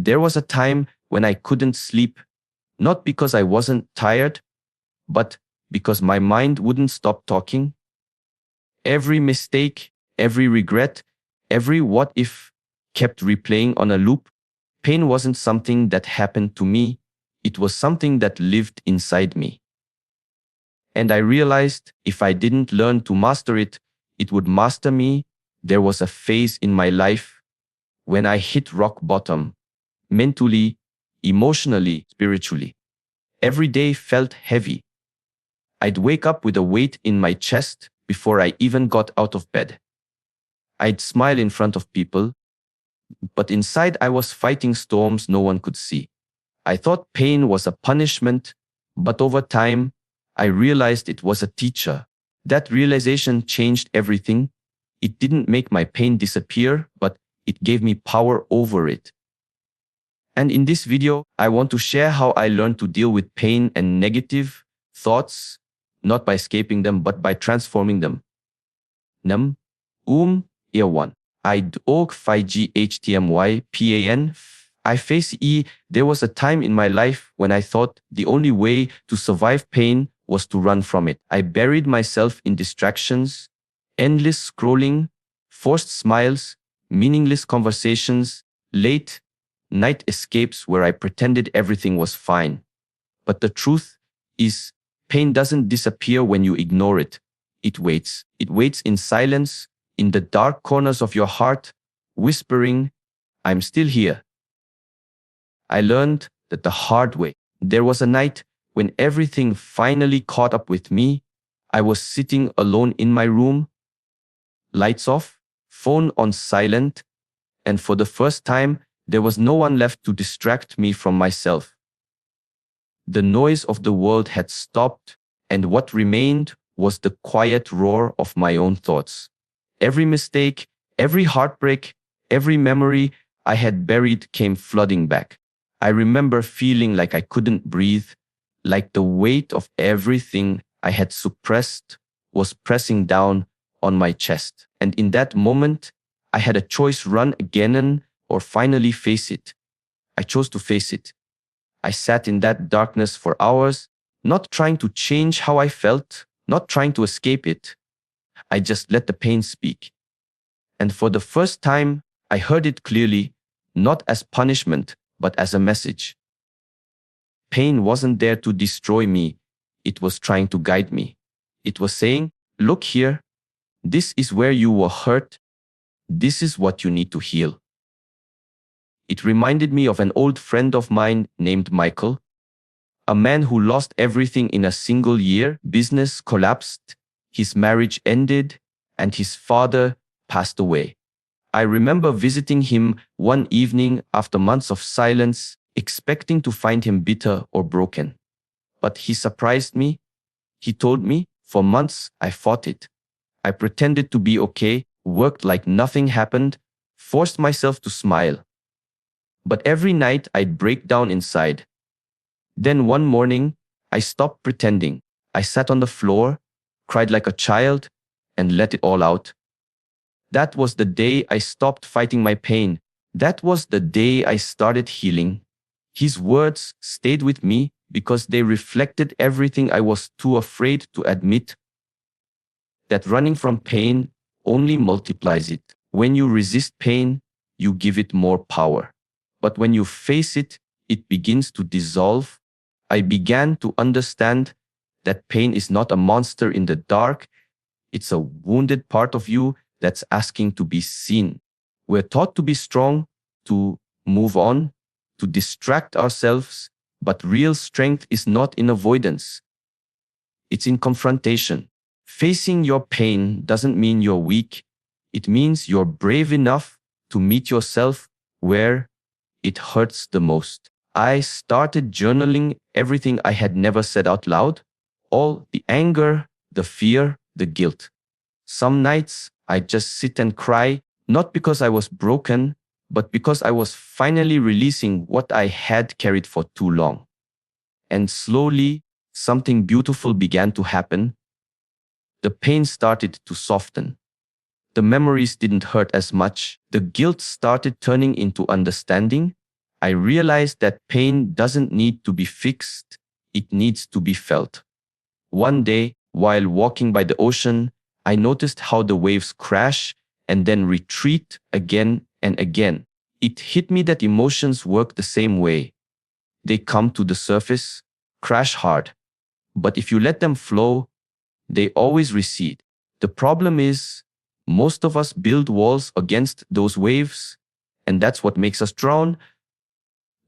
There was a time when I couldn't sleep, not because I wasn't tired, but because my mind wouldn't stop talking. Every mistake, every regret, every what if kept replaying on a loop. Pain wasn't something that happened to me, it was something that lived inside me. And I realized if I didn't learn to master it, it would master me. There was a phase in my life when I hit rock bottom, mentally, emotionally, spiritually. Every day felt heavy. I'd wake up with a weight in my chest before I even got out of bed. I'd smile in front of people, but inside I was fighting storms no one could see. I thought pain was a punishment, but over time, I realized it was a teacher. That realization changed everything. It didn't make my pain disappear, but it gave me power over it. And in this video, I want to share how I learned to deal with pain and negative thoughts, not by escaping them, but by transforming them. Nam, Ear 1. I'd og 5GHTMY PAN. I face E. There was a time in my life when I thought the only way to survive pain was to run from it. I buried myself in distractions, endless scrolling, forced smiles, meaningless conversations, late night escapes where I pretended everything was fine. But the truth is, pain doesn't disappear when you ignore it. It waits. It waits in silence, in the dark corners of your heart, whispering, "I'm still here." I learned that the hard way. There was a night when everything finally caught up with me. I was sitting alone in my room, lights off, phone on silent, and for the first time, there was no one left to distract me from myself. The noise of the world had stopped, and what remained was the quiet roar of my own thoughts. Every mistake, every heartbreak, every memory I had buried came flooding back. I remember feeling like I couldn't breathe, like the weight of everything I had suppressed was pressing down on my chest. And in that moment, I had a choice: run again or finally face it. I chose to face it. I sat in that darkness for hours, not trying to change how I felt, not trying to escape it. I just let the pain speak. And for the first time, I heard it clearly, not as punishment, but as a message. Pain wasn't there to destroy me, it was trying to guide me. It was saying, "Look here, this is where you were hurt, this is what you need to heal." It reminded me of an old friend of mine named Michael, a man who lost everything in a single year. Business collapsed, his marriage ended, and his father passed away. I remember visiting him one evening after months of silence, expecting to find him bitter or broken. But he surprised me. He told me, "For months I fought it. I pretended to be okay, worked like nothing happened, forced myself to smile. But every night I'd break down inside. Then one morning, I stopped pretending. I sat on the floor, cried like a child, and let it all out. That was the day I stopped fighting my pain. That was the day I started healing." His words stayed with me because they reflected everything I was too afraid to admit. That running from pain only multiplies it. When you resist pain, you give it more power. But when you face it, it begins to dissolve. I began to understand that pain is not a monster in the dark. It's a wounded part of you that's asking to be seen. We're taught to be strong, to move on, to distract ourselves, but real strength is not in avoidance. It's in confrontation. Facing your pain doesn't mean you're weak. It means you're brave enough to meet yourself where it hurts the most. I started journaling everything I had never said out loud, all the anger, the fear, the guilt. Some nights I'd just sit and cry, not because I was broken, but because I was finally releasing what I had carried for too long. And slowly, something beautiful began to happen. The pain started to soften. The memories didn't hurt as much. The guilt started turning into understanding. I realized that pain doesn't need to be fixed, it needs to be felt. One day, while walking by the ocean, I noticed how the waves crash and then retreat again and again. It hit me that emotions work the same way. They come to the surface, crash hard, but if you let them flow, they always recede. The problem is, most of us build walls against those waves, and that's what makes us drown.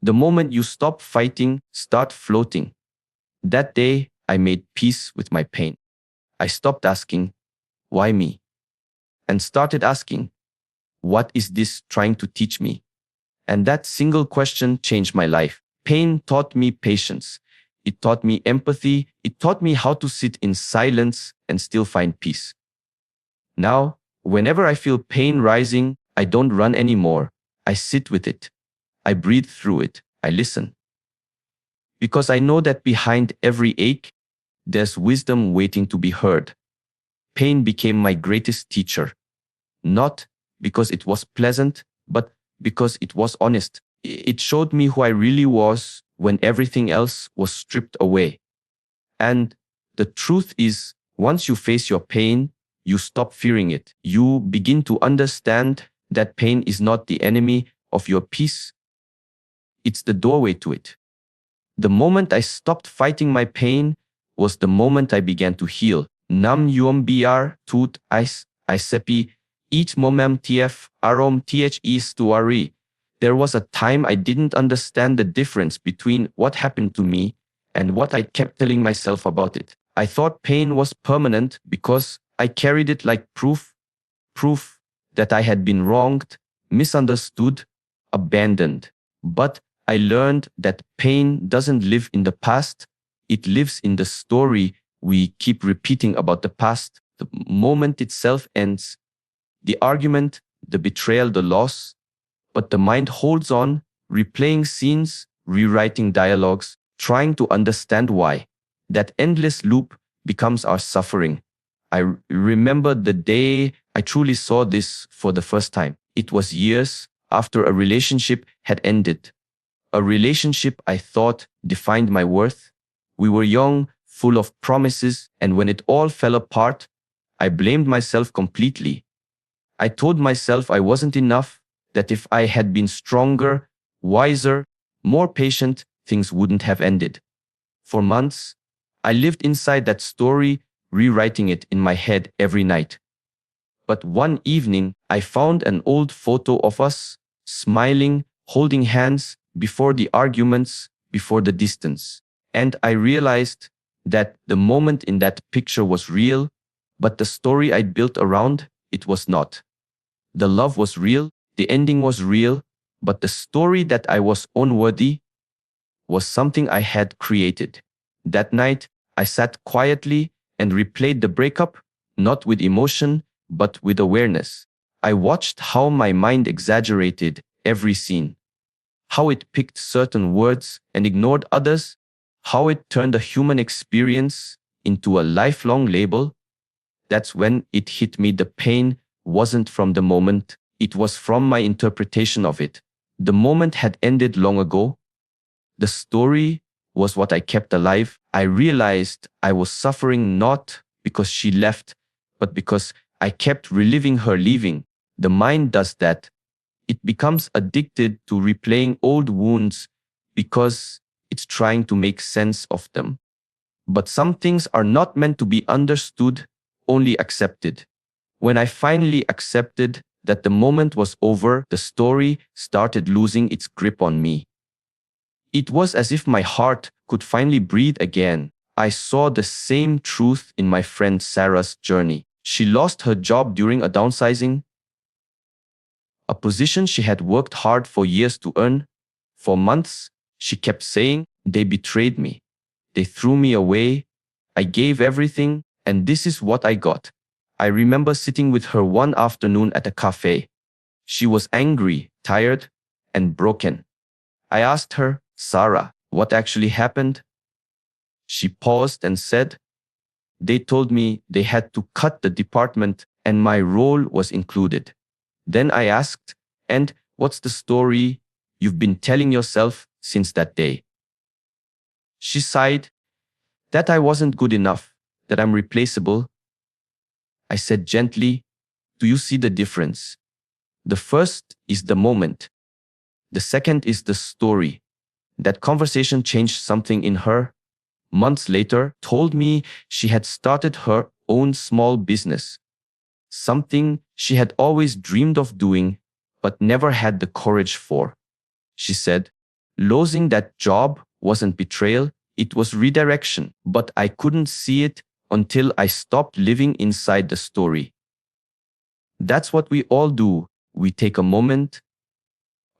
The moment you stop fighting, start floating. That day, I made peace with my pain. I stopped asking, why me? And started asking, what is this trying to teach me? And that single question changed my life. Pain taught me patience. It taught me empathy. It taught me how to sit in silence and still find peace. Now, whenever I feel pain rising, I don't run anymore. I sit with it. I breathe through it. I listen. Because I know that behind every ache, there's wisdom waiting to be heard. Pain became my greatest teacher. Not because it was pleasant, but because it was honest. It showed me who I really was when everything else was stripped away. And the truth is, once you face your pain, you stop fearing it. You begin to understand that pain is not the enemy of your peace. It's the doorway to it. The moment I stopped fighting my pain was the moment I began to heal. Nam yuam br tut isepi each momem tf arom the stuari. There was a time I didn't understand the difference between what happened to me and what I kept telling myself about it. I thought pain was permanent because I carried it like proof that I had been wronged, misunderstood, abandoned. But I learned that pain doesn't live in the past, it lives in the story we keep repeating about the past. The moment itself ends, the argument, the betrayal, the loss, but the mind holds on, replaying scenes, rewriting dialogues, trying to understand why. That endless loop becomes our suffering. I remember the day I truly saw this for the first time. It was years after a relationship had ended. A relationship I thought defined my worth. We were young, full of promises, and when it all fell apart, I blamed myself completely. I told myself I wasn't enough, that if I had been stronger, wiser, more patient, things wouldn't have ended. For months, I lived inside that story, rewriting it in my head every night. But one evening, I found an old photo of us, smiling, holding hands, before the arguments, before the distance. And I realized that the moment in that picture was real, but the story I'd built around it was not. The love was real, the ending was real, but the story that I was unworthy was something I had created. That night, I sat quietly and replayed the breakup, not with emotion, but with awareness. I watched how my mind exaggerated every scene, how it picked certain words and ignored others, how it turned a human experience into a lifelong label. That's when it hit me. The pain wasn't from the moment, it was from my interpretation of it. The moment had ended long ago. The story was what I kept alive. I realized I was suffering not because she left, but because I kept reliving her leaving. The mind does that. It becomes addicted to replaying old wounds because it's trying to make sense of them. But some things are not meant to be understood, only accepted. When I finally accepted that the moment was over, the story started losing its grip on me. It was as if my heart could finally breathe again. I saw the same truth in my friend Sarah's journey. She lost her job during a downsizing, a position she had worked hard for years to earn. For months, she kept saying, "They betrayed me. They threw me away. I gave everything, and this is what I got." I remember sitting with her one afternoon at a cafe. She was angry, tired, and broken. I asked her, "Sarah, what actually happened?" She paused and said, "They told me they had to cut the department and my role was included." Then I asked, "And what's the story you've been telling yourself since that day. She sighed, that I wasn't good enough, that I'm replaceable. I said gently, do you see the difference? The first is the moment. The second is the story. That conversation changed something in her. Months later, told me she had started her own small business. Something she had always dreamed of doing, but never had the courage for. She said, losing that job wasn't betrayal, it was redirection, but I couldn't see it until I stopped living inside the story. That's what we all do. We take a moment,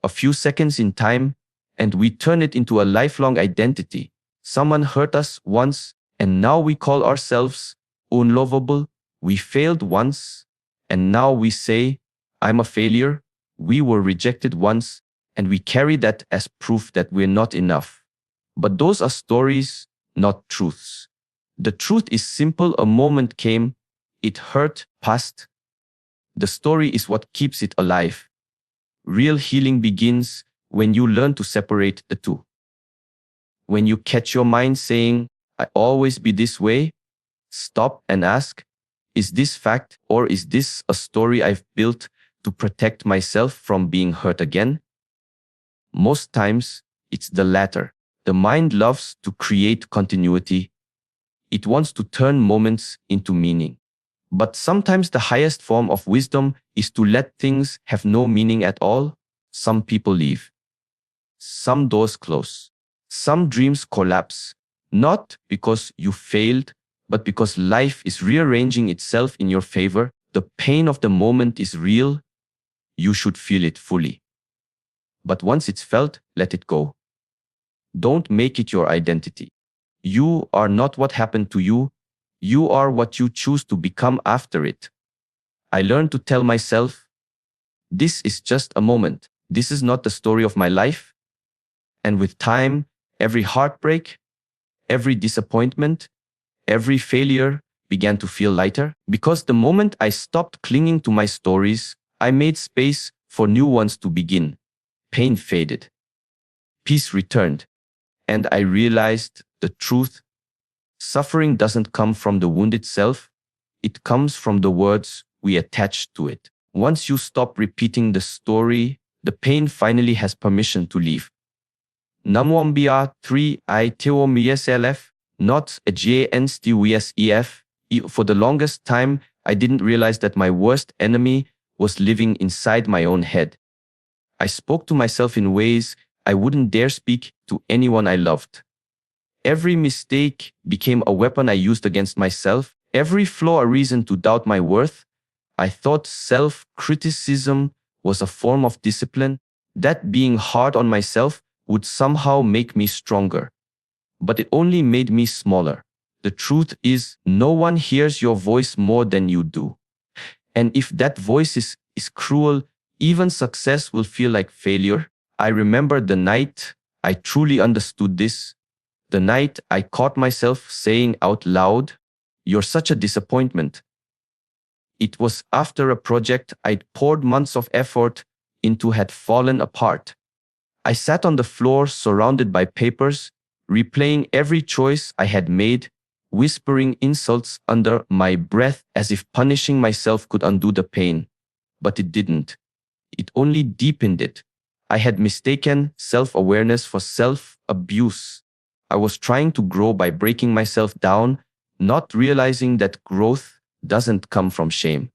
a few seconds in time, and we turn it into a lifelong identity. Someone hurt us once, and now we call ourselves unlovable. We failed once, and now we say, I'm a failure. We were rejected once, and we carry that as proof that we're not enough. But those are stories, not truths. The truth is simple. A moment came, it hurt, passed. The story is what keeps it alive. Real healing begins when you learn to separate the two. When you catch your mind saying, I always be this way, stop and ask, is this fact or is this a story I've built to protect myself from being hurt again? Most times, it's the latter. The mind loves to create continuity. It wants to turn moments into meaning. But sometimes the highest form of wisdom is to let things have no meaning at all. Some people leave. Some doors close. Some dreams collapse. Not because you failed, but because life is rearranging itself in your favor. The pain of the moment is real. You should feel it fully. But once it's felt, let it go. Don't make it your identity. You are not what happened to you. You are what you choose to become after it. I learned to tell myself, this is just a moment. This is not the story of my life. And with time, every heartbreak, every disappointment, every failure began to feel lighter. Because the moment I stopped clinging to my stories, I made space for new ones to begin. Pain faded. Peace returned. And I realized the truth. Suffering doesn't come from the wound itself. It comes from the words we attach to it. Once you stop repeating the story, the pain finally has permission to leave. Namwambia 3 I teo mieself, not a JNSTWSEF. For the longest time, I didn't realize that my worst enemy was living inside my own head. I spoke to myself in ways I wouldn't dare speak to anyone I loved. Every mistake became a weapon I used against myself, every flaw a reason to doubt my worth. I thought self-criticism was a form of discipline, that being hard on myself would somehow make me stronger. But it only made me smaller. The truth is, no one hears your voice more than you do. And if that voice is cruel, even success will feel like failure. I remember the night I truly understood this. The night I caught myself saying out loud, "You're such a disappointment." It was after a project I'd poured months of effort into had fallen apart. I sat on the floor surrounded by papers, replaying every choice I had made, whispering insults under my breath as if punishing myself could undo the pain. But it didn't. It only deepened it. I had mistaken self-awareness for self-abuse. I was trying to grow by breaking myself down, not realizing that growth doesn't come from shame.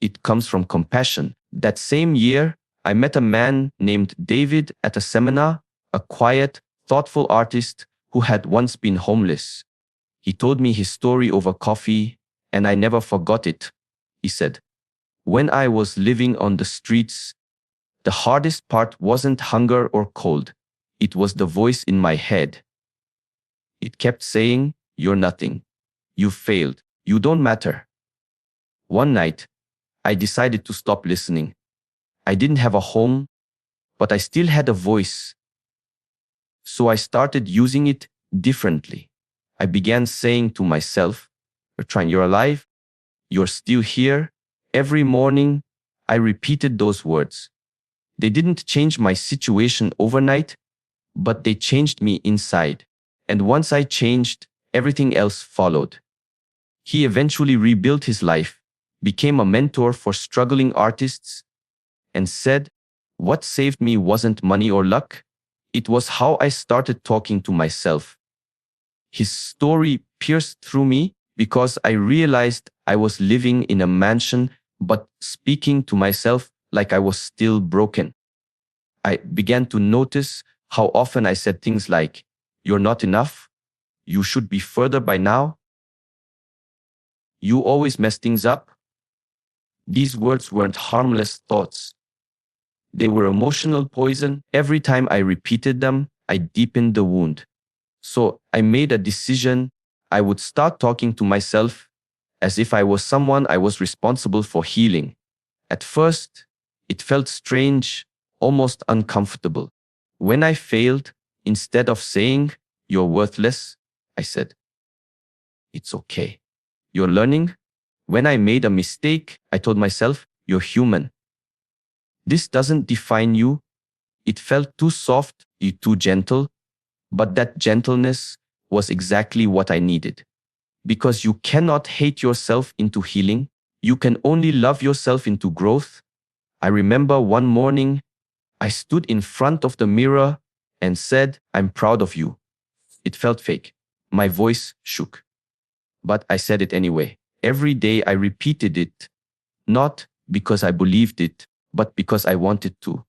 It comes from compassion. That same year, I met a man named David at a seminar, a quiet, thoughtful artist who had once been homeless. He told me his story over coffee, and I never forgot it. He said, "When I was living on the streets, the hardest part wasn't hunger or cold. It was the voice in my head. It kept saying, 'You're nothing. You failed. You don't matter.' One night, I decided to stop listening. I didn't have a home, but I still had a voice. So I started using it differently. I began saying to myself, 'You're alive. You're still here.' Every morning, I repeated those words. They didn't change my situation overnight, but they changed me inside. And once I changed, everything else followed. He eventually rebuilt his life, became a mentor for struggling artists, and said, "What saved me wasn't money or luck, it was how I started talking to myself." His story pierced through me because I realized I was living in a mansion but speaking to myself like I was still broken. I began to notice how often I said things like, "You're not enough, you should be further by now, you always mess things up." These words weren't harmless thoughts. They were emotional poison. Every time I repeated them, I deepened the wound. So I made a decision. I would start talking to myself as if I was someone I was responsible for healing. At first, it felt strange, almost uncomfortable. When I failed, instead of saying, "You're worthless," I said, "It's okay. You're learning." When I made a mistake, I told myself, "You're human. This doesn't define you." It felt too soft, too gentle, but that gentleness was exactly what I needed. Because you cannot hate yourself into healing, you can only love yourself into growth. I remember one morning, I stood in front of the mirror and said, "I'm proud of you." It felt fake. My voice shook. But I said it anyway. Every day I repeated it, not because I believed it, but because I wanted to.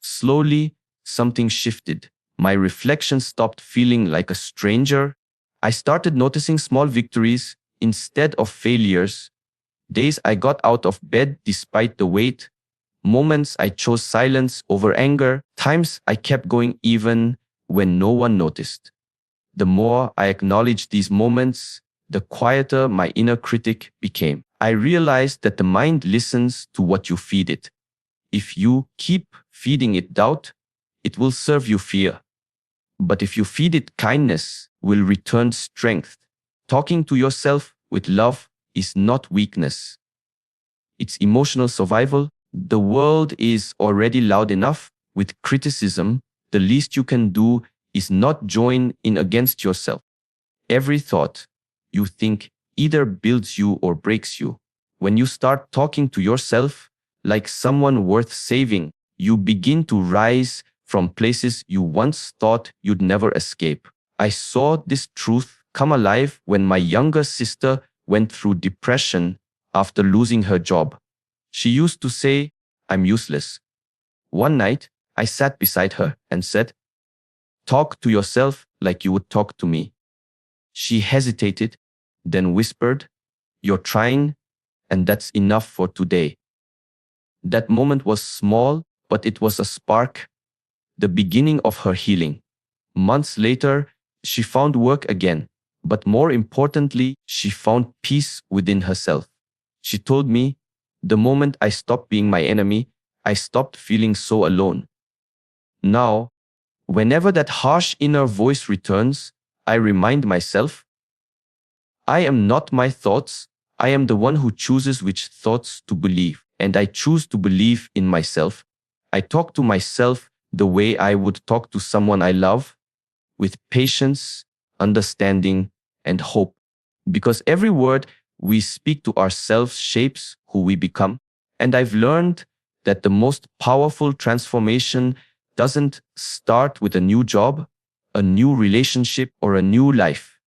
Slowly, something shifted. My reflection stopped feeling like a stranger. I started noticing small victories instead of failures. Days I got out of bed despite the weight. Moments I chose silence over anger. Times I kept going even when no one noticed. The more I acknowledged these moments, the quieter my inner critic became. I realized that the mind listens to what you feed it. If you keep feeding it doubt, it will serve you fear. But if you feed it kindness, will return strength. Talking to yourself with love is not weakness. It's emotional survival. The world is already loud enough with criticism. The least you can do is not join in against yourself. Every thought you think either builds you or breaks you. When you start talking to yourself like someone worth saving, you begin to rise from places you once thought you'd never escape. I saw this truth come alive when my younger sister went through depression after losing her job. She used to say, "I'm useless." One night, I sat beside her and said, "Talk to yourself like you would talk to me." She hesitated, then whispered, "You're trying, and that's enough for today." That moment was small, but it was a spark, the beginning of her healing. Months later, she found work again, but more importantly, she found peace within herself. She told me, "The moment I stopped being my enemy, I stopped feeling so alone." Now, whenever that harsh inner voice returns, I remind myself, I am not my thoughts. I am the one who chooses which thoughts to believe, and I choose to believe in myself. I talk to myself the way I would talk to someone I love, with patience, understanding, and hope. Because every word we speak to ourselves shapes who we become. And I've learned that the most powerful transformation doesn't start with a new job, a new relationship, or a new life.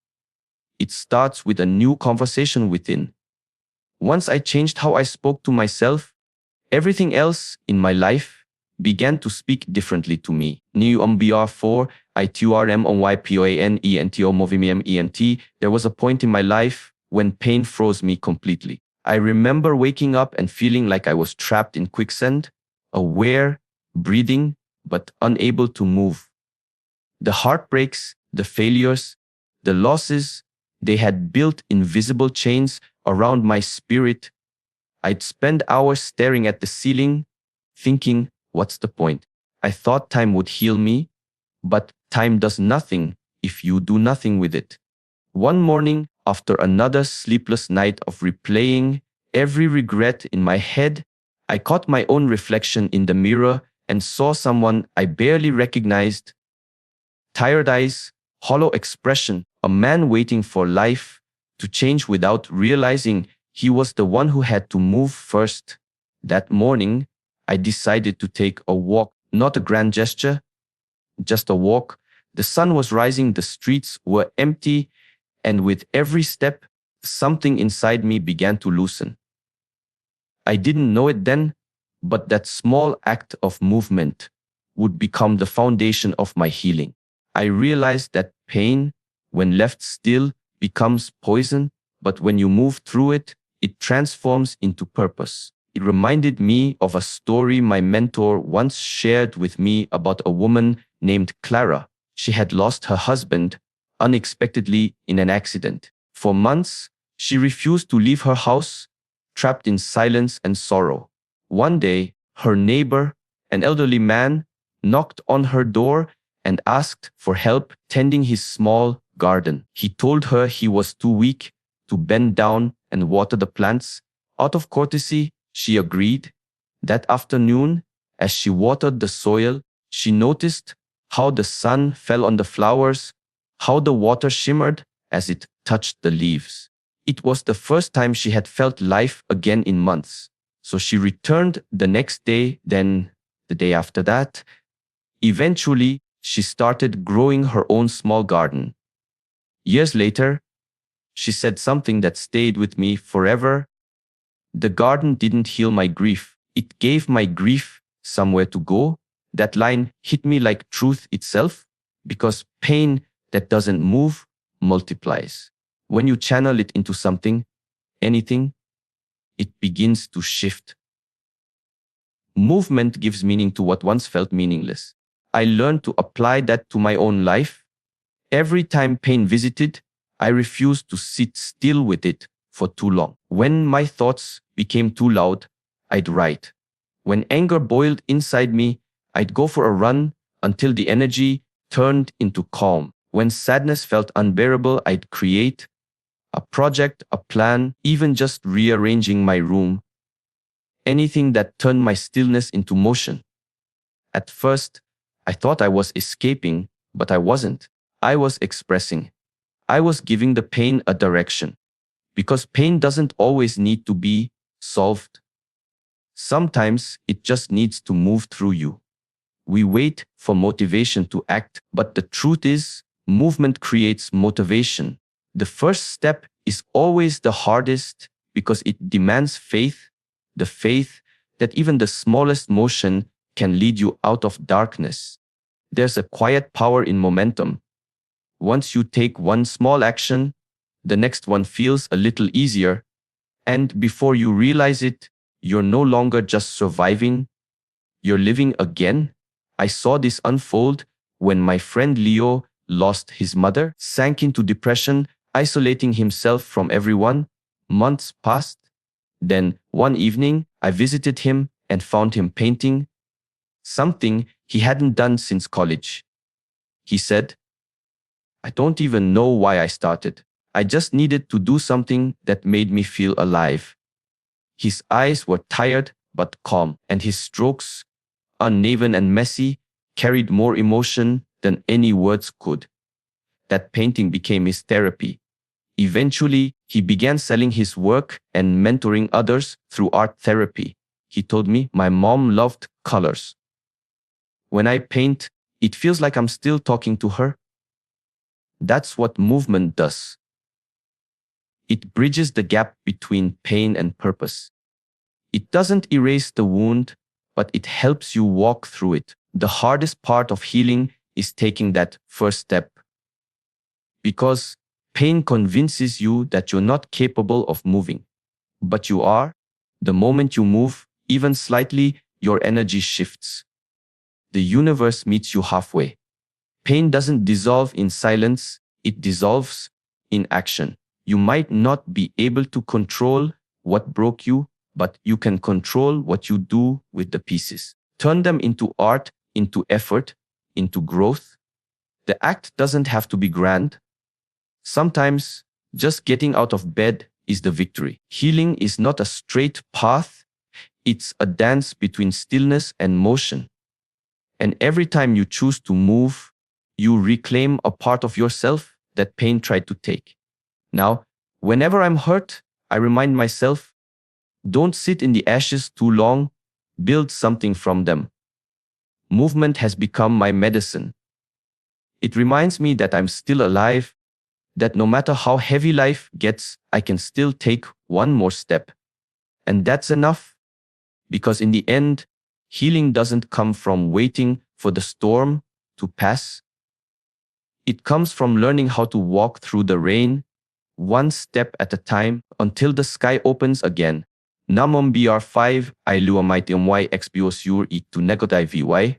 It starts with a new conversation within. Once I changed how I spoke to myself, everything else in my life began to speak differently to me. New MBR4, ITURMOYPOANENTO There was a point in my life when pain froze me completely. I remember waking up and feeling like I was trapped in quicksand, aware, breathing, but unable to move. The heartbreaks, the failures, the losses, they had built invisible chains around my spirit. I'd spend hours staring at the ceiling, thinking, what's the point? I thought time would heal me, but time does nothing if you do nothing with it. One morning, after another sleepless night of replaying every regret in my head, I caught my own reflection in the mirror and saw someone I barely recognized. Tired eyes, hollow expression, a man waiting for life to change without realizing he was the one who had to move first. That morning, I decided to take a walk, not a grand gesture, just a walk. The sun was rising, the streets were empty, and with every step, something inside me began to loosen. I didn't know it then, but that small act of movement would become the foundation of my healing. I realized that pain, when left still, becomes poison, but when you move through it, it transforms into purpose. It reminded me of a story my mentor once shared with me about a woman named Clara. She had lost her husband unexpectedly in an accident. For months, she refused to leave her house, trapped in silence and sorrow. One day, her neighbor, an elderly man, knocked on her door and asked for help tending his small garden. He told her he was too weak to bend down and water the plants. Out of courtesy, she agreed. That afternoon, as she watered the soil, she noticed how the sun fell on the flowers, how the water shimmered as it touched the leaves. It was the first time she had felt life again in months. So she returned the next day, then the day after that. Eventually, she started growing her own small garden. Years later, she said something that stayed with me forever. The garden didn't heal my grief. It gave my grief somewhere to go. That line hit me like truth itself, because pain that doesn't move multiplies. When you channel it into something, anything, it begins to shift. Movement gives meaning to what once felt meaningless. I learned to apply that to my own life. Every time pain visited, I refused to sit still with it for too long. When my thoughts became too loud, I'd write. When anger boiled inside me, I'd go for a run until the energy turned into calm. When sadness felt unbearable, I'd create a project, a plan, even just rearranging my room. Anything that turned my stillness into motion. At first, I thought I was escaping, but I wasn't. I was expressing. I was giving the pain a direction. Because pain doesn't always need to be solved. Sometimes it just needs to move through you. We wait for motivation to act, but the truth is, movement creates motivation. The first step is always the hardest because it demands faith, the faith that even the smallest motion can lead you out of darkness. There's a quiet power in momentum. Once you take one small action, the next one feels a little easier, and before you realize it, you're no longer just surviving, you're living again. I saw this unfold when my friend Leo lost his mother, sank into depression, isolating himself from everyone. Months passed. Then, one evening, I visited him and found him painting, something he hadn't done since college. He said, "I don't even know why I started. I just needed to do something that made me feel alive." His eyes were tired but calm, and his strokes, uneven and messy, carried more emotion than any words could. That painting became his therapy. Eventually, he began selling his work and mentoring others through art therapy. He told me, "My mom loved colors. When I paint, it feels like I'm still talking to her." That's what movement does. It bridges the gap between pain and purpose. It doesn't erase the wound, but it helps you walk through it. The hardest part of healing is taking that first step. Because pain convinces you that you're not capable of moving. But you are. The moment you move, even slightly, your energy shifts. The universe meets you halfway. Pain doesn't dissolve in silence, it dissolves in action. You might not be able to control what broke you, but you can control what you do with the pieces. Turn them into art, into effort, into growth. The act doesn't have to be grand. Sometimes, just getting out of bed is the victory. Healing is not a straight path, it's a dance between stillness and motion. And every time you choose to move, you reclaim a part of yourself that pain tried to take. Now, whenever I'm hurt, I remind myself, don't sit in the ashes too long, build something from them. Movement has become my medicine. It reminds me that I'm still alive, that no matter how heavy life gets, I can still take one more step. And that's enough, because in the end, healing doesn't come from waiting for the storm to pass. It comes from learning how to walk through the rain, one step at a time, until the sky opens again. Namom BR5, I luamaitimy expiosur itu negotivy.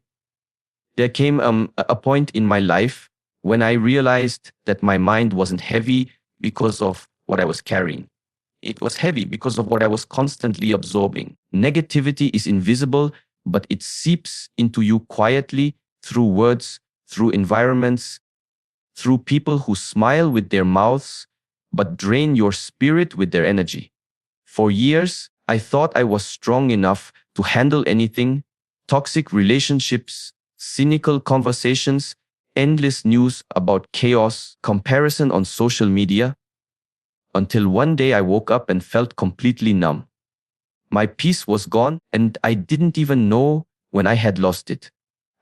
There came a point in my life when I realized that my mind wasn't heavy because of what I was carrying. It was heavy because of what I was constantly absorbing. Negativity is invisible, but it seeps into you quietly through words, through environments, through people who smile with their mouths, but drain your spirit with their energy. For years, I thought I was strong enough to handle anything: toxic relationships, cynical conversations, endless news about chaos, comparison on social media, until one day I woke up and felt completely numb. My peace was gone, and I didn't even know when I had lost it.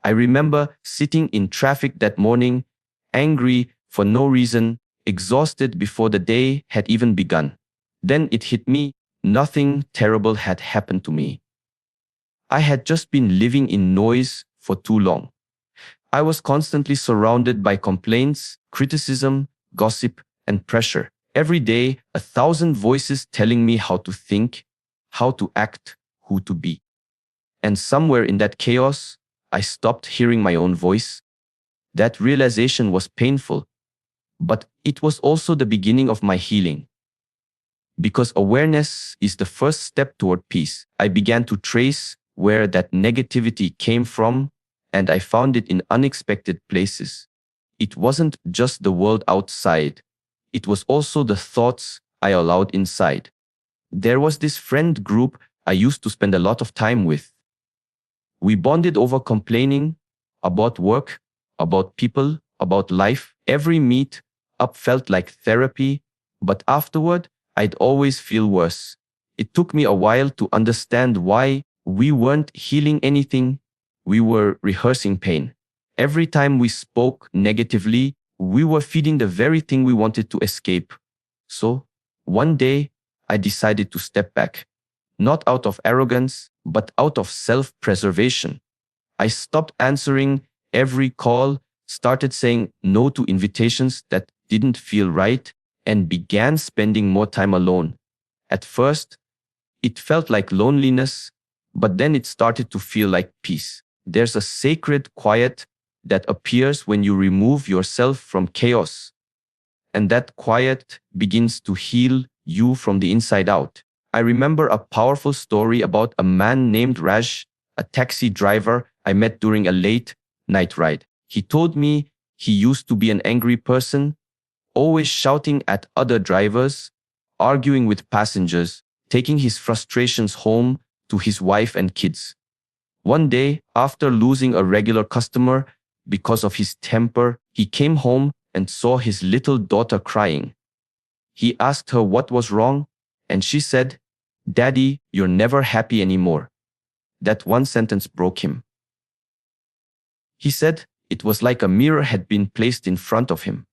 I remember sitting in traffic that morning, angry for no reason, exhausted before the day had even begun. Then it hit me: nothing terrible had happened to me. I had just been living in noise for too long. I was constantly surrounded by complaints, criticism, gossip, and pressure. Every day, 1,000 voices telling me how to think, how to act, who to be. And somewhere in that chaos, I stopped hearing my own voice. That realization was painful, but it was also the beginning of my healing. Because awareness is the first step toward peace, I began to trace where that negativity came from, and I found it in unexpected places. It wasn't just the world outside. It was also the thoughts I allowed inside. There was this friend group I used to spend a lot of time with. We bonded over complaining about work, about people, about life. Every meet up felt like therapy, but afterward, I'd always feel worse. It took me a while to understand why. We weren't healing anything, we were rehearsing pain. Every time we spoke negatively, we were feeding the very thing we wanted to escape. So, one day, I decided to step back. Not out of arrogance, but out of self-preservation. I stopped answering every call, started saying no to invitations that didn't feel right, and began spending more time alone. At first, it felt like loneliness, but then it started to feel like peace. There's a sacred quiet that appears when you remove yourself from chaos, and that quiet begins to heal you from the inside out. I remember a powerful story about a man named Raj, a taxi driver I met during a late night ride. He told me he used to be an angry person, always shouting at other drivers, arguing with passengers, taking his frustrations home to his wife and kids. One day, after losing a regular customer because of his temper, he came home and saw his little daughter crying. He asked her what was wrong, and she said, "Daddy, you're never happy anymore." That one sentence broke him. He said it was like a mirror had been placed in front of him.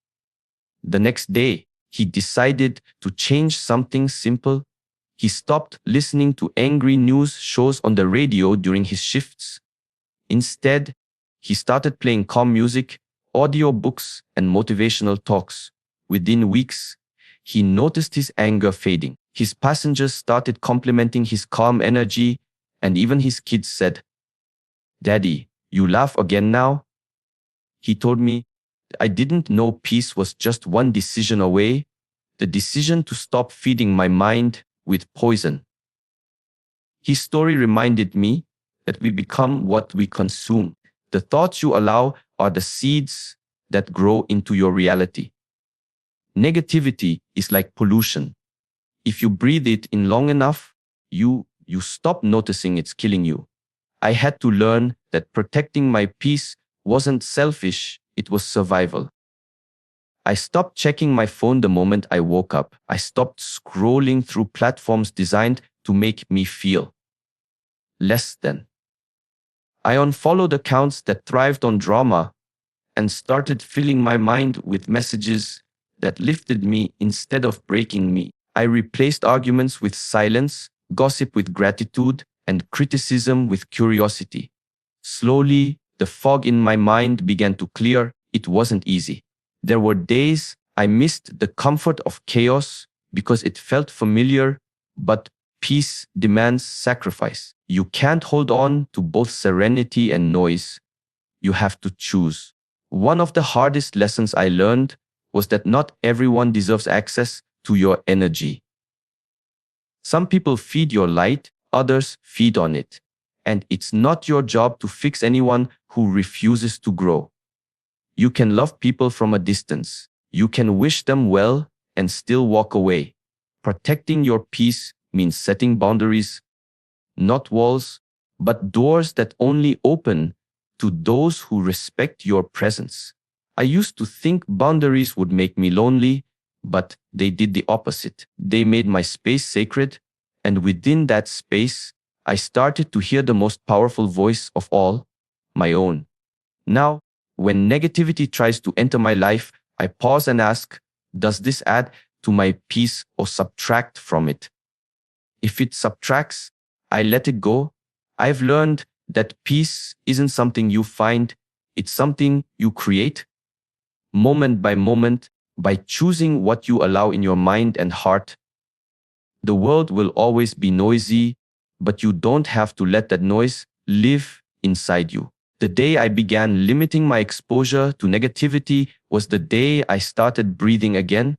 The next day, he decided to change something simple. He stopped listening to angry news shows on the radio during his shifts. Instead, he started playing calm music, audiobooks, and motivational talks. Within weeks, he noticed his anger fading. His passengers started complimenting his calm energy, and even his kids said, "Daddy, you laugh again now?" He told me, "I didn't know peace was just one decision away, the decision to stop feeding my mind with poison." His story reminded me that we become what we consume. The thoughts you allow are the seeds that grow into your reality. Negativity is like pollution. If you breathe it in long enough, you stop noticing it's killing you. I had to learn that protecting my peace wasn't selfish, it was survival. I stopped checking my phone the moment I woke up. I stopped scrolling through platforms designed to make me feel less than. I unfollowed accounts that thrived on drama and started filling my mind with messages that lifted me instead of breaking me. I replaced arguments with silence, gossip with gratitude, and criticism with curiosity. Slowly, the fog in my mind began to clear. It wasn't easy. There were days I missed the comfort of chaos because it felt familiar, but peace demands sacrifice. You can't hold on to both serenity and noise. You have to choose. One of the hardest lessons I learned was that not everyone deserves access to your energy. Some people feed your light, others feed on it. And it's not your job to fix anyone who refuses to grow. You can love people from a distance. You can wish them well and still walk away. Protecting your peace means setting boundaries, not walls, but doors that only open to those who respect your presence. I used to think boundaries would make me lonely, but they did the opposite. They made my space sacred, and within that space, I started to hear the most powerful voice of all, my own. Now, when negativity tries to enter my life, I pause and ask, does this add to my peace or subtract from it? If it subtracts, I let it go. I've learned that peace isn't something you find, it's something you create, moment by moment, by choosing what you allow in your mind and heart. The world will always be noisy, but you don't have to let that noise live inside you. The day I began limiting my exposure to negativity was the day I started breathing again,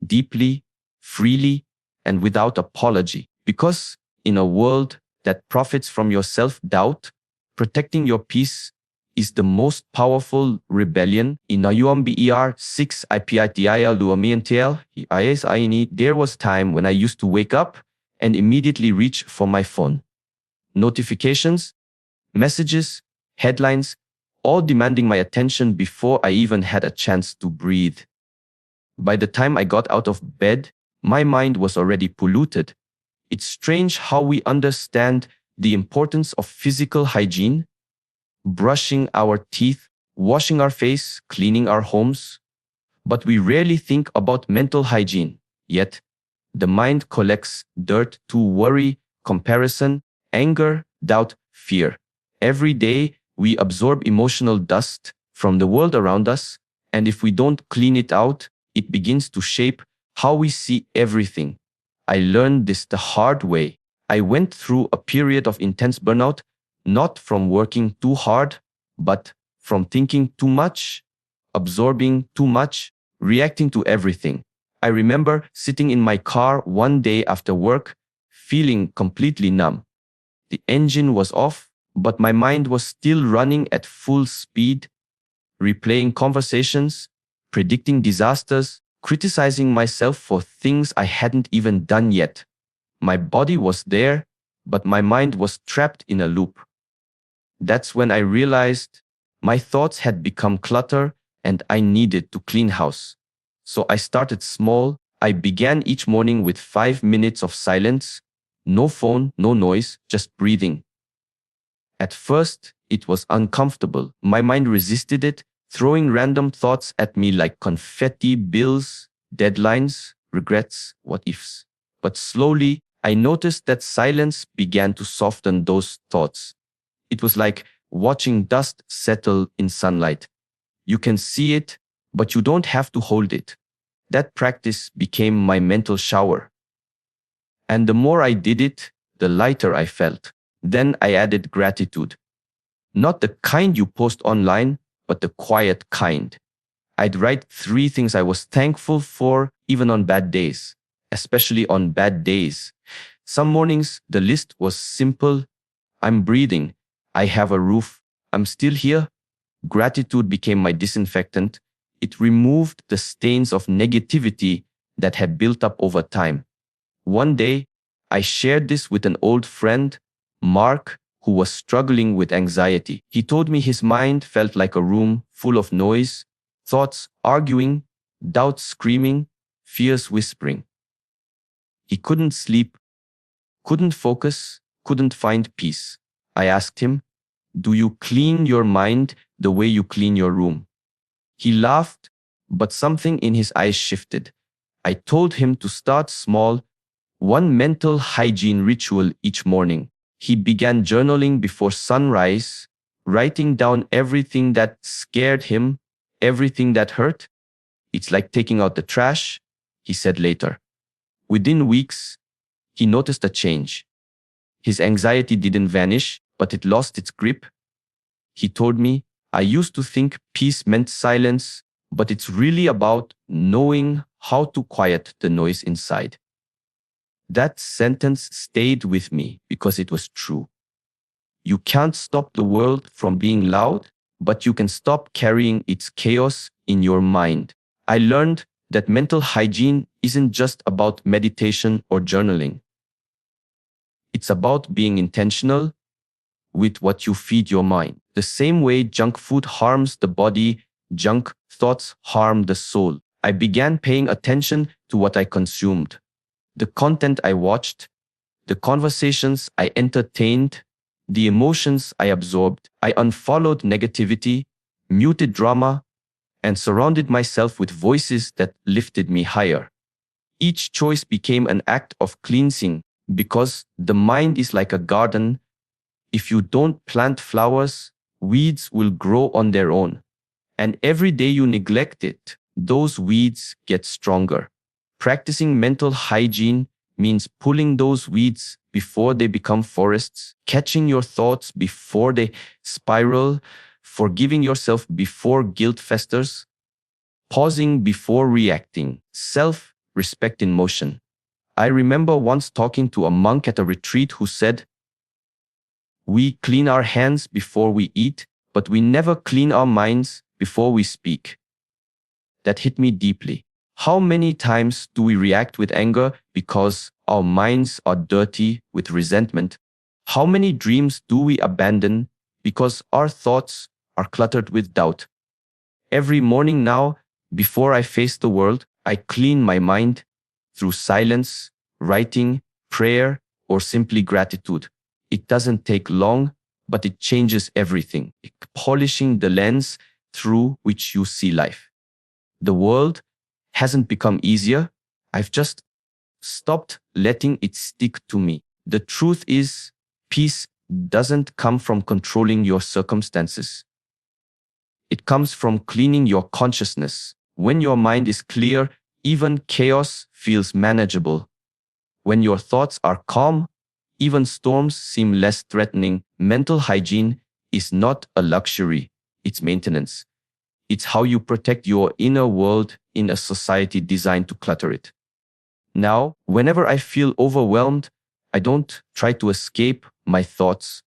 deeply, freely, and without apology. Because in a world that profits from your self-doubt, protecting your peace is the most powerful rebellion. In UMBER 6 IPITIL Luamientiel, there was time when I used to wake up and immediately reach for my phone. Notifications, messages, headlines, all demanding my attention before I even had a chance to breathe. By the time I got out of bed, my mind was already polluted. It's strange how we understand the importance of physical hygiene, brushing our teeth, washing our face, cleaning our homes, but we rarely think about mental hygiene. Yet, the mind collects dirt to worry, comparison, anger, doubt, fear. Every day, we absorb emotional dust from the world around us, and if we don't clean it out, it begins to shape how we see everything. I learned this the hard way. I went through a period of intense burnout, not from working too hard, but from thinking too much, absorbing too much, reacting to everything. I remember sitting in my car one day after work, feeling completely numb. The engine was off, but my mind was still running at full speed, replaying conversations, predicting disasters, criticizing myself for things I hadn't even done yet. My body was there, but my mind was trapped in a loop. That's when I realized my thoughts had become clutter and I needed to clean house. So I started small. I began each morning with 5 minutes of silence, no phone, no noise, just breathing. At first, it was uncomfortable. My mind resisted it, throwing random thoughts at me like confetti, bills, deadlines, regrets, what ifs. But slowly, I noticed that silence began to soften those thoughts. It was like watching dust settle in sunlight. You can see it, but you don't have to hold it. That practice became my mental shower. And the more I did it, the lighter I felt. Then I added gratitude. Not the kind you post online, but the quiet kind. I'd write 3 things I was thankful for, even on bad days, especially on bad days. Some mornings, the list was simple. I'm breathing. I have a roof. I'm still here. Gratitude became my disinfectant. It removed the stains of negativity that had built up over time. One day, I shared this with an old friend, Mark, who was struggling with anxiety. He told me his mind felt like a room full of noise, thoughts arguing, doubts screaming, fears whispering. He couldn't sleep, couldn't focus, couldn't find peace. I asked him, "Do you clean your mind the way you clean your room?" He laughed, but something in his eyes shifted. I told him to start small, one mental hygiene ritual each morning. He began journaling before sunrise, writing down everything that scared him, everything that hurt. "It's like taking out the trash," he said later. Within weeks, he noticed a change. His anxiety didn't vanish, but it lost its grip. He told me, "I used to think peace meant silence, but it's really about knowing how to quiet the noise inside." That sentence stayed with me because it was true. You can't stop the world from being loud, but you can stop carrying its chaos in your mind. I learned that mental hygiene isn't just about meditation or journaling. It's about being intentional with what you feed your mind. The same way junk food harms the body, junk thoughts harm the soul. I began paying attention to what I consumed, the content I watched, the conversations I entertained, the emotions I absorbed. I unfollowed negativity, muted drama, and surrounded myself with voices that lifted me higher. Each choice became an act of cleansing because the mind is like a garden. If you don't plant flowers, weeds will grow on their own. And every day you neglect it, those weeds get stronger. Practicing mental hygiene means pulling those weeds before they become forests, catching your thoughts before they spiral, forgiving yourself before guilt festers, pausing before reacting, self-respect in motion. I remember once talking to a monk at a retreat who said, "We clean our hands before we eat, but we never clean our minds before we speak." That hit me deeply. How many times do we react with anger because our minds are dirty with resentment? How many dreams do we abandon because our thoughts are cluttered with doubt? Every morning now, before I face the world, I clean my mind through silence, writing, prayer, or simply gratitude. It doesn't take long, but it changes everything, polishing the lens through which you see life. The world hasn't become easier. I've just stopped letting it stick to me. The truth is, peace doesn't come from controlling your circumstances. It comes from cleaning your consciousness. When your mind is clear, even chaos feels manageable. When your thoughts are calm, even storms seem less threatening. Mental hygiene is not a luxury, it's maintenance. It's how you protect your inner world in a society designed to clutter it. Now, whenever I feel overwhelmed, I don't try to escape my thoughts.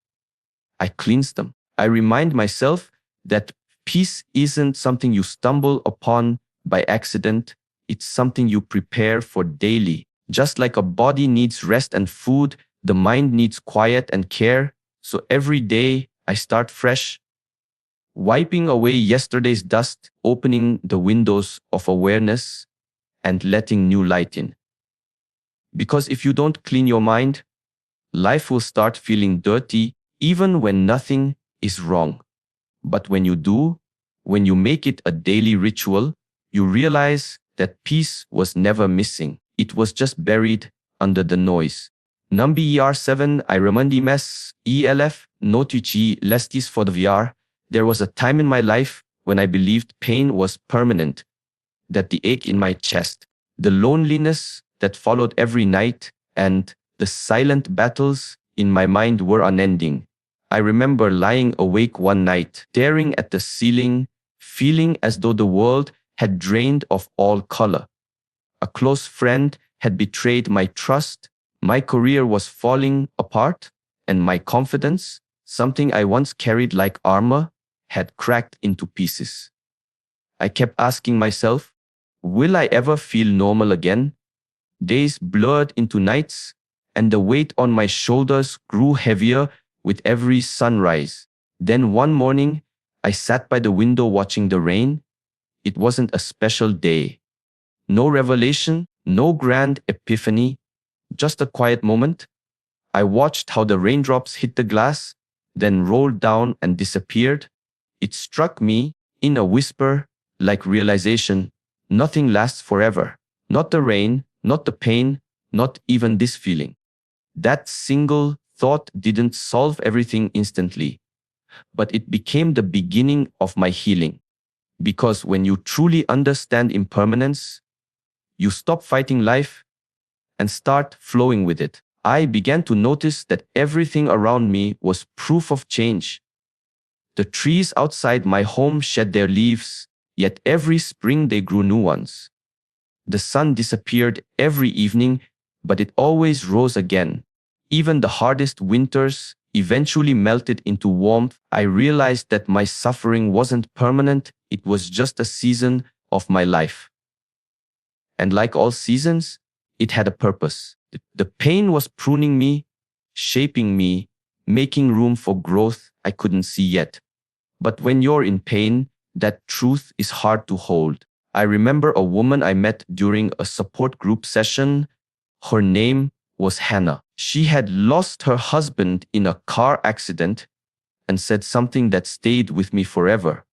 I cleanse them. I remind myself that peace isn't something you stumble upon by accident. It's something you prepare for daily. Just like a body needs rest and food, the mind needs quiet and care. So every day I start fresh, wiping away yesterday's dust, opening the windows of awareness, and letting new light in. Because if you don't clean your mind, life will start feeling dirty even when nothing is wrong. But when you do, when you make it a daily ritual, you realize that peace was never missing. It was just buried under the noise. Numbi ER7 I remandi mes ELF notici lestis for the VR. There was a time in my life when I believed pain was permanent, that the ache in my chest, the loneliness that followed every night, and the silent battles in my mind were unending. I remember lying awake one night, staring at the ceiling, feeling as though the world had drained of all color. A close friend had betrayed my trust, my career was falling apart, and my confidence, something I once carried like armor, had cracked into pieces. I kept asking myself, will I ever feel normal again? Days blurred into nights, and the weight on my shoulders grew heavier with every sunrise. Then one morning, I sat by the window watching the rain. It wasn't a special day. No revelation, no grand epiphany, just a quiet moment. I watched how the raindrops hit the glass, then rolled down and disappeared. It struck me, in a whisper, like realization, nothing lasts forever. Not the rain, not the pain, not even this feeling. That single thought didn't solve everything instantly, but it became the beginning of my healing. Because when you truly understand impermanence, you stop fighting life and start flowing with it. I began to notice that everything around me was proof of change. The trees outside my home shed their leaves, yet every spring they grew new ones. The sun disappeared every evening, but it always rose again. Even the hardest winters eventually melted into warmth. I realized that my suffering wasn't permanent, it was just a season of my life. And like all seasons, it had a purpose. The pain was pruning me, shaping me, making room for growth I couldn't see yet. But when you're in pain, that truth is hard to hold. I remember a woman I met during a support group session. Her name was Hannah. She had lost her husband in a car accident and said something that stayed with me forever.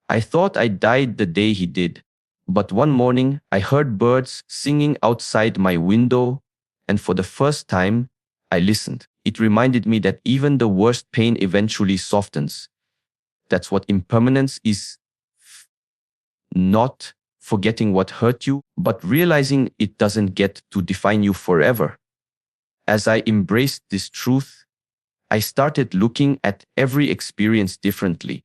I thought I died the day he did. But one morning, I heard birds singing outside my window, and for the first time, I listened. It reminded me that even the worst pain eventually softens. That's what impermanence is. Not forgetting what hurt you, but realizing it doesn't get to define you forever. As I embraced this truth, I started looking at every experience differently.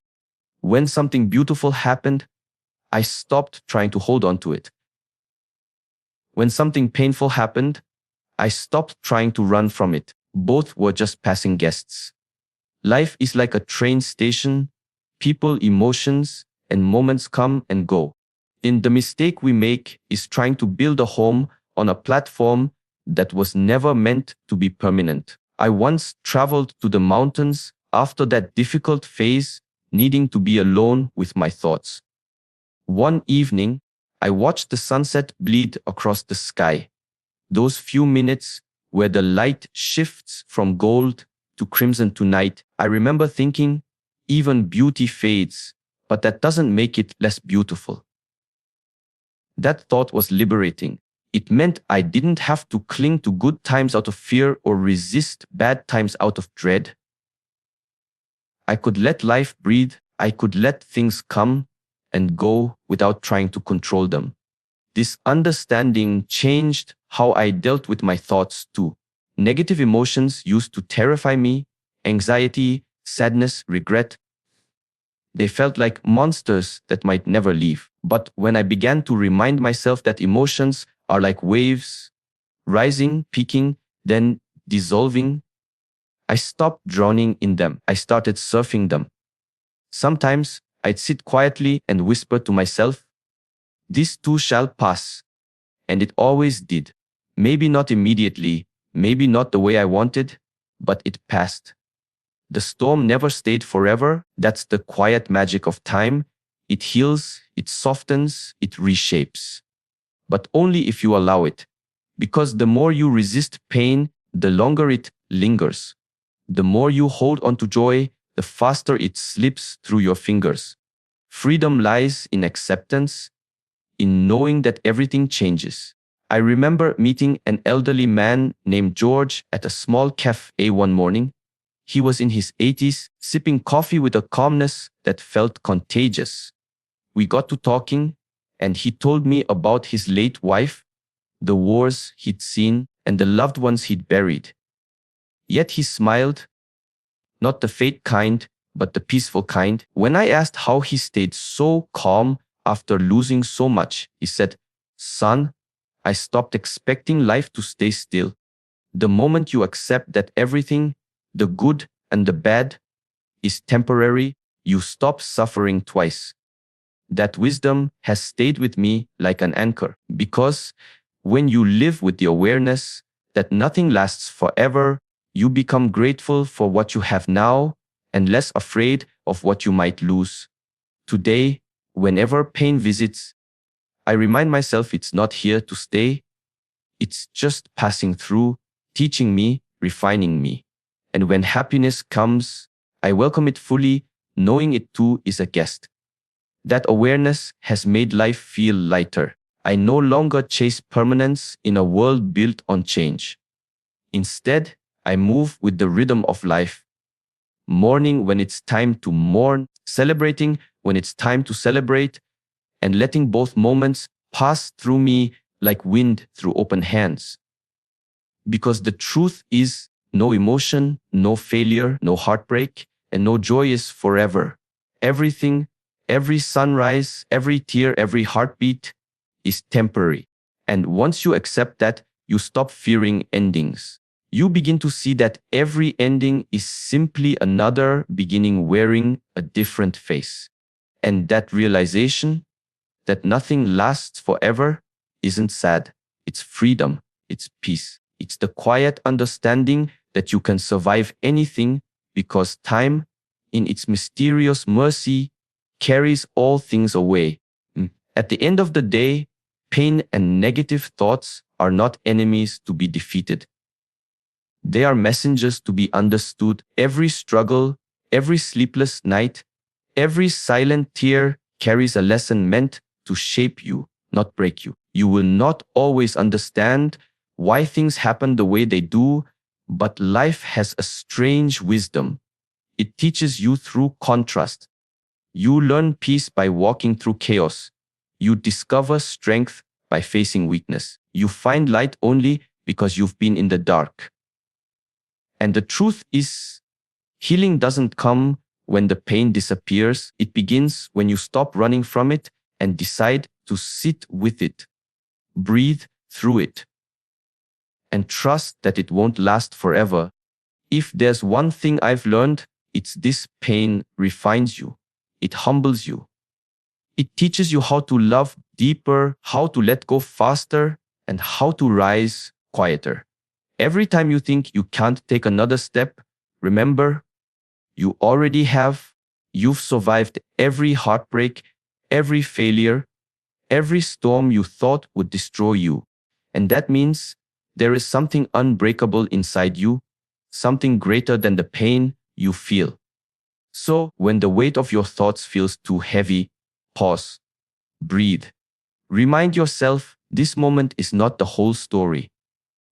When something beautiful happened, I stopped trying to hold on to it. When something painful happened, I stopped trying to run from it. Both were just passing guests. Life is like a train station. People, emotions, and moments come and go. And the mistake we make is trying to build a home on a platform that was never meant to be permanent. I once traveled to the mountains after that difficult phase, needing to be alone with my thoughts. One evening, I watched the sunset bleed across the sky. Those few minutes where the light shifts from gold to crimson to night, I remember thinking, even beauty fades, but that doesn't make it less beautiful. That thought was liberating. It meant I didn't have to cling to good times out of fear or resist bad times out of dread. I could let life breathe. I could let things come and go without trying to control them. This understanding changed how I dealt with my thoughts too. Negative emotions used to terrify me, anxiety, sadness, regret. They felt like monsters that might never leave. But when I began to remind myself that emotions are like waves, rising, peaking, then dissolving, I stopped drowning in them. I started surfing them. Sometimes I'd sit quietly and whisper to myself, "This too shall pass." And it always did. Maybe not immediately, maybe not the way I wanted, but it passed. The storm never stayed forever. That's the quiet magic of time. It heals, it softens, it reshapes. But only if you allow it. Because the more you resist pain, the longer it lingers. The more you hold on to joy, the faster it slips through your fingers. Freedom lies in acceptance, in knowing that everything changes. I remember meeting an elderly man named George at a small cafe one morning. He was in his 80s, sipping coffee with a calmness that felt contagious. We got to talking, and he told me about his late wife, the wars he'd seen, and the loved ones he'd buried. Yet he smiled, not the fake kind, but the peaceful kind. When I asked how he stayed so calm after losing so much, he said, "Son, I stopped expecting life to stay still. The moment you accept that everything, the good and the bad, is temporary, you stop suffering twice." That wisdom has stayed with me like an anchor, because when you live with the awareness that nothing lasts forever, You become grateful for what you have now and less afraid of what you might lose. Today, whenever pain visits, I remind myself it's not here to stay. It's just passing through, teaching me, refining me. And when happiness comes, I welcome it fully, knowing it too is a guest. That awareness has made life feel lighter. I no longer chase permanence in a world built on change. Instead, I move with the rhythm of life, mourning when it's time to mourn, celebrating when it's time to celebrate, and letting both moments pass through me like wind through open hands. Because the truth is, no emotion, no failure, no heartbreak, and no joy is forever. Everything, every sunrise, every tear, every heartbeat is temporary. And once you accept that, you stop fearing endings. You begin to see that every ending is simply another beginning wearing a different face. And that realization that nothing lasts forever isn't sad. It's freedom. It's peace. It's the quiet understanding that you can survive anything because time, in its mysterious mercy, carries all things away. At the end of the day, pain and negative thoughts are not enemies to be defeated. They are messengers to be understood. Every struggle, every sleepless night, every silent tear carries a lesson meant to shape you, not break you. You will not always understand why things happen the way they do, but life has a strange wisdom. It teaches you through contrast. You learn peace by walking through chaos. You discover strength by facing weakness. You find light only because you've been in the dark. And the truth is, healing doesn't come when the pain disappears. It begins when you stop running from it and decide to sit with it, breathe through it, and trust that it won't last forever. If there's one thing I've learned, it's this: pain refines you. It humbles you. It teaches you how to love deeper, how to let go faster, and how to rise quieter. Every time you think you can't take another step, remember, you already have. You've survived every heartbreak, every failure, every storm you thought would destroy you. And that means there is something unbreakable inside you, something greater than the pain you feel. So, when the weight of your thoughts feels too heavy, pause, breathe. Remind yourself this moment is not the whole story.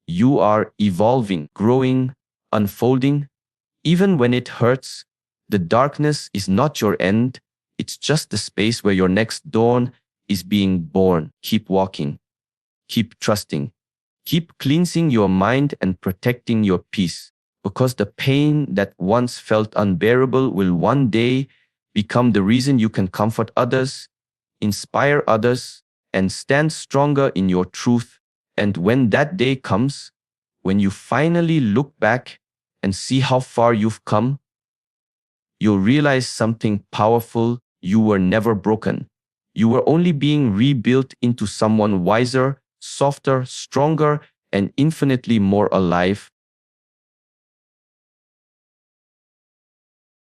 You are evolving, growing, unfolding. Even when it hurts, the darkness is not your end. It's just the space where your next dawn is being born. Keep walking. Keep trusting. Keep cleansing your mind and protecting your peace. Because the pain that once felt unbearable will one day become the reason you can comfort others, inspire others, and stand stronger in your truth. And when that day comes, when you finally look back and see how far you've come, you'll realize something powerful. You were never broken. You were only being rebuilt into someone wiser, softer, stronger, and infinitely more alive.